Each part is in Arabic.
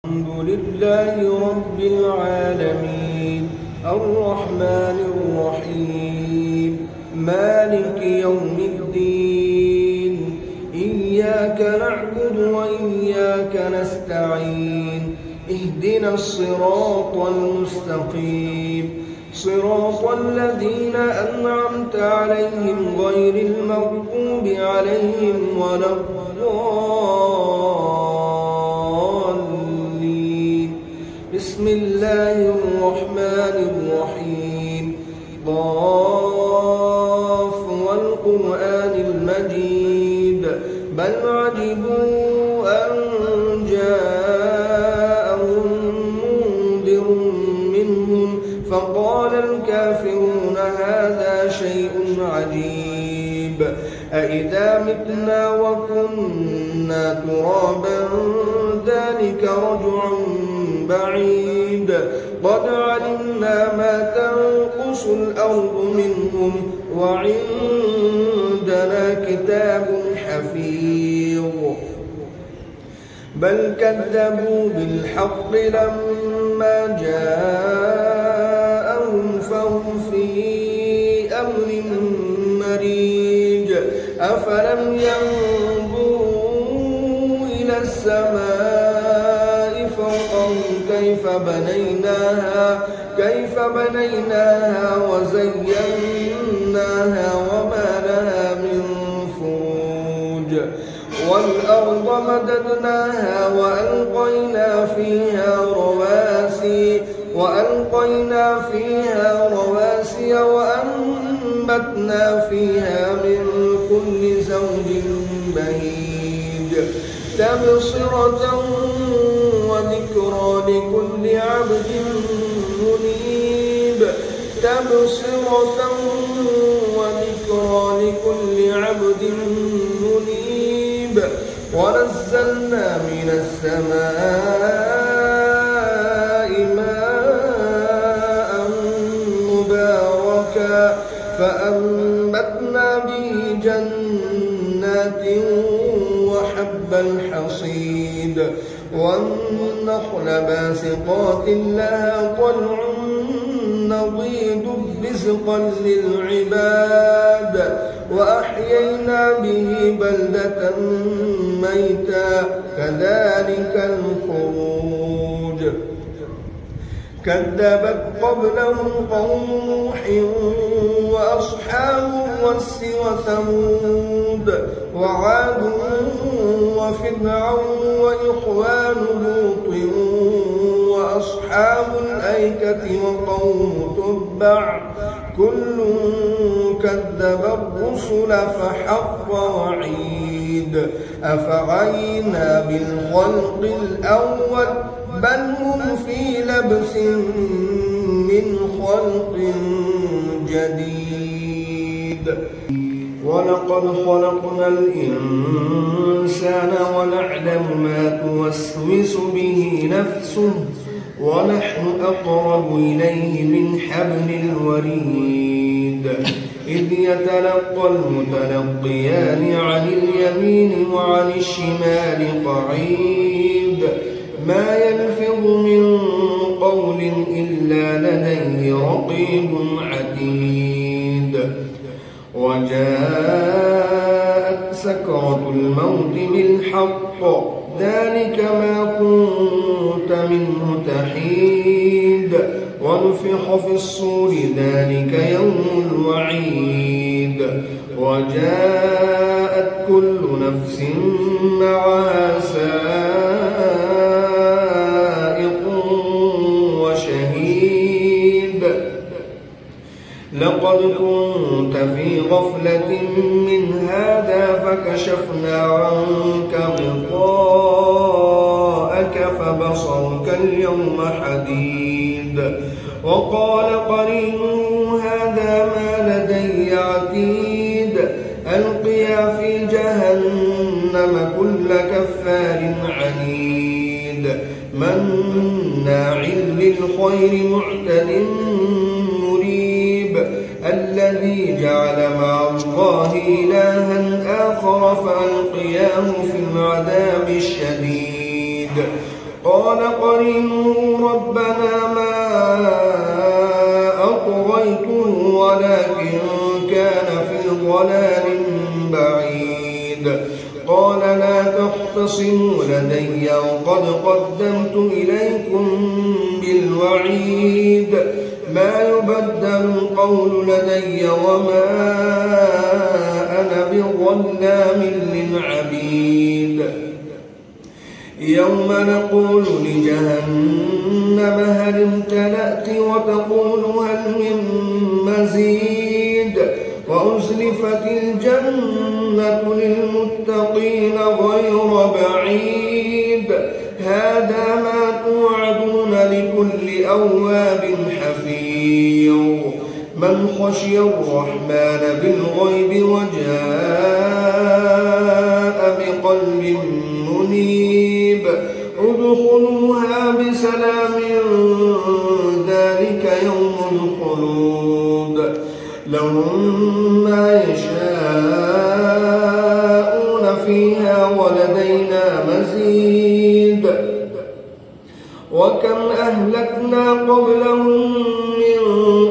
الحمد لله رب العالمين الرحمن الرحيم مالك يوم الدين إياك نعبد وإياك نستعين اهدنا الصراط المستقيم صراط الذين أنعمت عليهم غير المغضوب عليهم ولا الضالين. بسم الله الرحمن الرحيم ضاف والقرآن المجيد بل عجبوا أن جاءهم منذر منهم فقال الكافرون هذا شيء عجيب أإذا متنا وكنا ترابا ذلك رجع بعيد قد علمنا ما تنقص الأرض منهم وعندنا كتاب حفيظ بل كذبوا بالحق لما جاءهم فهم في أمر مريج أفلم ينظروا إلى السماء فوقهم كيف بنيناها وزيناها وما لها من فروج والأرض مددناها وألقينا فيها رواسي وأنبتنا فيها من كل زوج بهيج تبصرة وذكرى لكل عبد منيب ونزلنا من السماء ماء مباركا فأنبتنا به جنات وحب الحصيد والنخل باسقات لها طلع نضيد رزقا للعباد وأحيينا به بلدة ميتا كذلك الخروج كذبت قبلهم قوم نوح وأصحاب الرس وثمود وعاد وفرعون وإخوان لوط وأصحاب الأيكة وقوم تبع كل كذب الرسل فحق وعيد أفعينا بالخلق الأول بل هم في لبس من خلق جديد ولقد خلقنا الإنسان ونعلم ما توسوس به نفسه ونحن أقرب إليه من حبل الوريد إذ يتلقى المتلقيان عن اليمين وعن الشمال قعيد ما يلفظ من قول إلا لديه رقيب عتيد وجاءت سكرة الموت بالحق ذلك ما كنت منه تحيد ونفخ في الصور ذلك يوم الوعيد وجاءت كل نفس معها سائق وشهيد لقد كنت في غفلة من هذا فكشفنا عنك غطاءك فبصرك اليوم حديد وقال قرينه هذا ما لدي عتيد ألقيا في جهنم كل كفار عنيد مناع للخير معتد مريب الذي جعل مع الله إلها آخر فألقياه في العذاب الشديد قال قرينه ربنا ما أطغيته ولكن كان في ضلال بعيد. قال لا تختصموا لدي وقد قدمت إليكم بالوعيد ما يبدل القول لدي وما أنا بظلام للعبيد. يوم نقول لجهنم هل امتلأت وتقول هل من مزيد وأزلفت الجنة للمتقين غير بعيد هذا ما توعدون لكل أواب حفيظ من خشي الرحمن بالغيب وجاء بقلب منيب ادخلوها بسلام ذلك يوم الخلود لهم ما يشاءون فيها ولدينا مزيد. وكم أهلكنا قبلهم من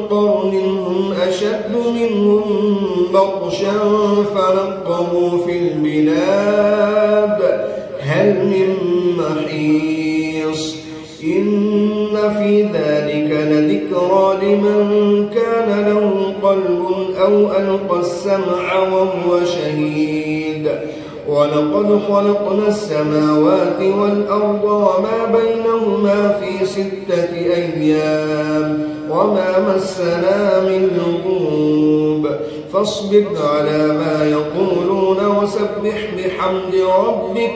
قرن هم أشد منهم بطشا فنقبوا في البلاد هل من محيص إن في ذلك لذكرى لمن كان له قلب أو ألقى السمع وهو شهيد. ولقد خلقنا السماوات والأرض وما بينهما في 6 أيام وما مسنا من لغوب فاصبر على ما يقولون وسبح بحمد ربك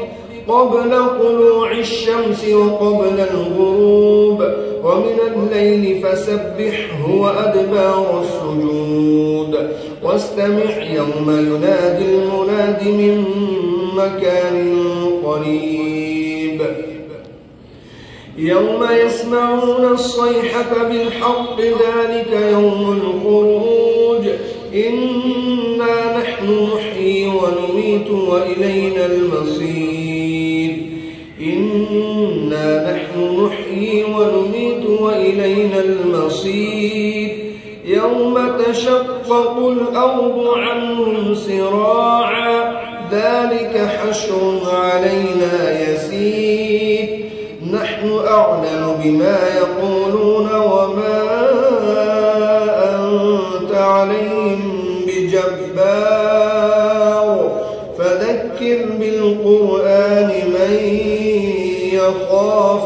قبل طلوع الشمس وقبل الغروب ومن الليل فسبحه وأدبار السجود واستمع يوم ينادي المناد من مكان قريب. يوم يسمعون الصيحة بالحق ذلك يوم الخروج إنا نحن نحيي ونميت وإلينا المصير إنا نحن نحيي ونميت وإلينا المصير. يوم تشقق الأرض عنهم سراعا ذلك حشر علينا يسير نحن أعلم بما يقولون وما أنت عليهم بجبار فذكر بالقرآن من يخاف